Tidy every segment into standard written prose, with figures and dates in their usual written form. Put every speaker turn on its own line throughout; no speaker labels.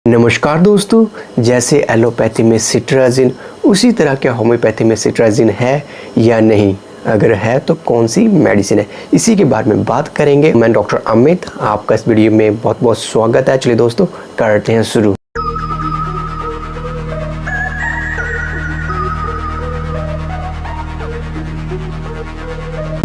नमस्कार दोस्तों, जैसे एलोपैथी में सिट्राजिन उसी तरह के होम्योपैथी में सिट्राजिन है या नहीं, अगर है तो कौन सी मेडिसिन है, इसी के बारे में बात करेंगे। मैं डॉक्टर अमित, आपका इस वीडियो में बहुत बहुत स्वागत है। चलिए दोस्तों करते हैं शुरू।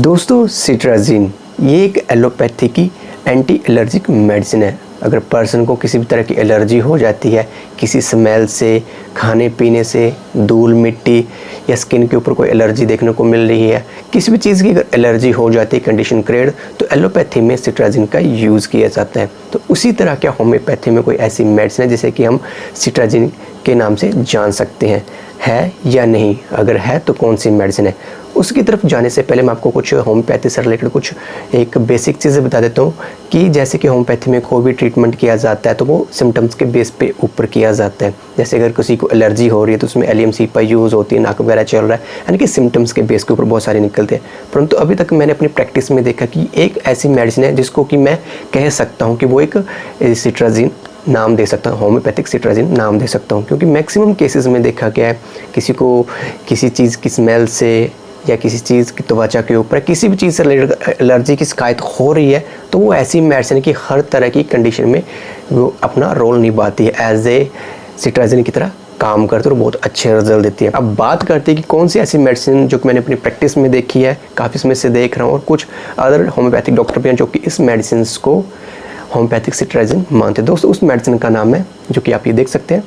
दोस्तों सिट्राजिन ये एक एलोपैथी की एंटी एलर्जिक मेडिसिन है। अगर पर्सन को किसी भी तरह की एलर्जी हो जाती है, किसी स्मेल से, खाने पीने से, धूल मिट्टी या स्किन के ऊपर कोई एलर्जी देखने को मिल रही है, किसी भी चीज़ की अगर एलर्जी हो जाती है कंडीशन क्रिएट, तो एलोपैथी में सिट्राजिन का यूज़ किया जाता है। तो उसी तरह क्या होम्योपैथी में कोई ऐसी मेडिसिन है जिसे कि हम सिट्राजिन के नाम से जान सकते हैं, है या नहीं, अगर है तो कौन सी मेडिसिन है। उसकी तरफ जाने से पहले मैं आपको कुछ होम्योपैथी से रिलेटेड कुछ एक बेसिक चीज़ें बता देता हूँ कि जैसे कि होम्योपैथी में कोई भी ट्रीटमेंट किया जाता है तो वो सिम्टम्स के बेस पे ऊपर किया जाता है। जैसे अगर किसी को एलर्जी हो रही है तो उसमें एलियम सीपा यूज़ होती है, नाक वगैरह चल रहा है, यानी कि सिम्टम्स के बेस के ऊपर बहुत सारे निकलते हैं। परंतु अभी तक मैंने अपनी प्रैक्टिस में देखा कि एक ऐसी मेडिसिन है जिसको कि मैं कह सकता हूँ कि वो एक सिट्राजिन नाम दे सकता हूँ, होम्योपैथिक सिट्राजिन नाम दे सकता हूँ, क्योंकि मैक्सिमम केसेस में देखा गया है किसी को किसी चीज़ की स्मेल से या किसी चीज़ की त्वचा के ऊपर किसी भी चीज़ से रिलेटेड एलर्जी की शिकायत हो रही है तो वो ऐसी मेडिसिन की हर तरह की कंडीशन में वो अपना रोल निभाती है, एज ए सिट्राजिन की तरह काम करती है और बहुत अच्छे रिजल्ट देती है। अब बात करते हैं कि कौन सी ऐसी मेडिसिन जो कि मैंने अपनी प्रैक्टिस में देखी है, काफ़ी समय से देख रहा हूँ, और कुछ अदर होम्योपैथिक डॉक्टर भी हैं जो कि इस मेडिसिन को होम्योपैथिक सिट्राजिन मानते हैं। दोस्तों उस मेडिसिन का नाम है जो कि आप ये देख सकते हैं,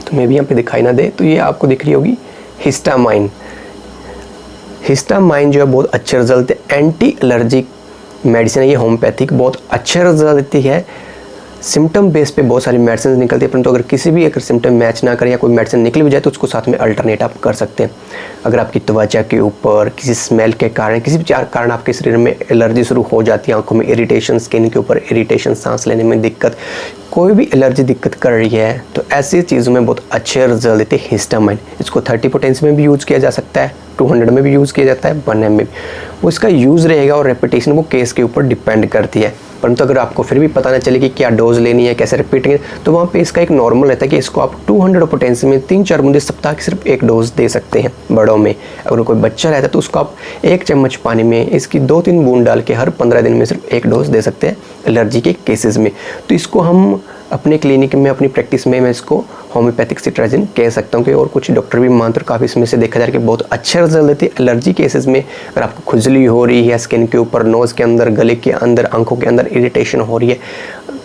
तो मैं भी यहाँ पे दिखाई ना दे तो ये आपको दिख रही होगी, हिस्टामाइन। हिस्टामाइन जो है बहुत अच्छे रिजल्ट है, एंटी एलर्जिक मेडिसिन है ये, होम्योपैथिक बहुत अच्छे रिजल्ट देती है। सिम्टम बेस पे बहुत सारी मेडिसिन निकलती है, परंतु अगर किसी भी अगर सिम्टम मैच ना करे या कोई मेडिसिन निकल भी जाए तो उसको साथ में अल्टरनेट आप कर सकते हैं। अगर आपकी त्वचा के ऊपर किसी स्मेल के कारण, किसी भी कारण आपके शरीर में एलर्जी शुरू हो जाती है, आंखों में इरिटेशन, स्किन के ऊपर इरिटेशन, सांस लेने में दिक्कत, कोई भी एलर्जी दिक्कत कर रही है, तो ऐसी चीज़ों में बहुत अच्छे रिजल्ट देती है हिस्टामाइन। इसको 30 पोटेंसी में भी यूज़ किया जा सकता है, 200 में भी यूज़ किया जाता है, 1 में भी। वो इसका यूज़ रहेगा और रेपिटेशन वो केस के ऊपर डिपेंड करती है। परंतु अगर आपको फिर भी पता ना चले कि क्या डोज लेनी है, कैसे रिपीट करनी है, तो वहाँ पे इसका एक नॉर्मल रहता है कि इसको आप 200 पोटेंसी में 3-4 बूंदे सप्ताह की सिर्फ एक डोज दे सकते हैं बड़ों में। अगर कोई बच्चा रहता है तो उसको आप 1 चम्मच पानी में इसकी 2-3 बूंद डाल के हर 15 दिन में सिर्फ एक डोज दे सकते हैं एलर्जी के केसेस में। तो इसको हम अपने क्लिनिक में, अपनी प्रैक्टिस में मैं इसको होम्योपैथिक सिट्राजिन कह सकता हूँ कि, और कुछ डॉक्टर भी मानते हैं, काफ़ी इसमें से देखा जा रहा है कि बहुत अच्छे रिजल्ट देती है एलर्जी केसेस में। अगर आपको खुजली हो रही है स्किन के ऊपर, नोज़ के अंदर, गले के अंदर, आंखों के अंदर इरिटेशन हो रही है,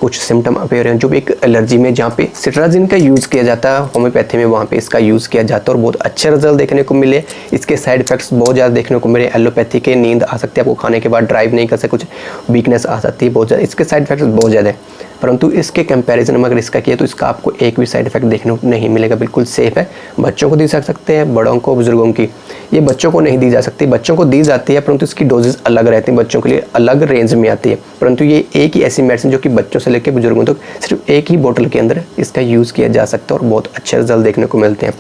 कुछ सिम्टम अपेयर हैं जो भी एक एलर्जी में, जहाँ पे सिट्राजिन का यूज़ किया जाता है होम्योपैथी में, वहाँ पे इसका यूज़ किया जाता है और बहुत अच्छे रिजल्ट देखने को मिले। इसके साइड इफेक्ट्स बहुत ज़्यादा देखने को मिले। एलोपैथी के नींद आ सकती है, आपको खाने के बाद ड्राइव नहीं कर सकते, कुछ वीकनेस आ सकती है बहुत ज़्यादा, इसके साइड इफेक्ट्स बहुत ज़्यादा है। परंतु इसके कंपैरिजन में अगर इसका किया तो इसका आपको एक भी साइड इफेक्ट देखने को नहीं मिलेगा, बिल्कुल सेफ है। बच्चों को दी जा सकते हैं, बड़ों को, बुजुर्गों की, ये बच्चों को नहीं दी जा सकती। बच्चों को दी जाती है परंतु इसकी डोजेस अलग रहती हैं, बच्चों के लिए अलग रेंज में आती है। परंतु ये एक ही ऐसी मेडिसिन जो कि बच्चों से लेकर बुजुर्गों तक सिर्फ एक ही बोतल के अंदर इसका यूज़ किया जा सकता है और बहुत अच्छे रिजल्ट देखने को मिलते हैं।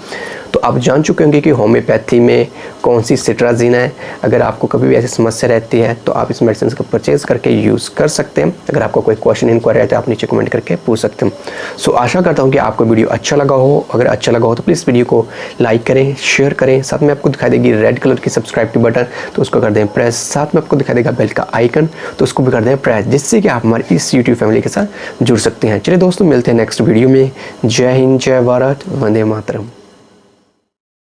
तो आप जान चुके होंगे कि होम्योपैथी में कौन सी सिट्राजिन है। अगर आपको कभी भी ऐसी समस्या रहती है तो आप इस मेडिसिन को परचेज करके यूज़ कर सकते हैं। अगर आपको कोई क्वेश्चन इंक्वायरी है तो आप नीचे कमेंट करके पूछ सकते हैं। सो आशा करता हूँ कि आपको वीडियो अच्छा लगा हो। अगर अच्छा लगा हो तो प्लीज़ वीडियो को लाइक करें, शेयर करें। साथ में आपको दिखाई देगी रेड कलर की सब्सक्राइब की बटन, तो उसको कर दें प्रेस। साथ में आपको दिखाई देगा बेल का आइकन, तो उसको भी कर दें प्रेस, जिससे कि आप हमारी इस यूट्यूब फैमिली के साथ जुड़ सकते हैं। चलिए दोस्तों मिलते हैं नेक्स्ट वीडियो में। जय हिंद, जय भारत, वंदे मातरम।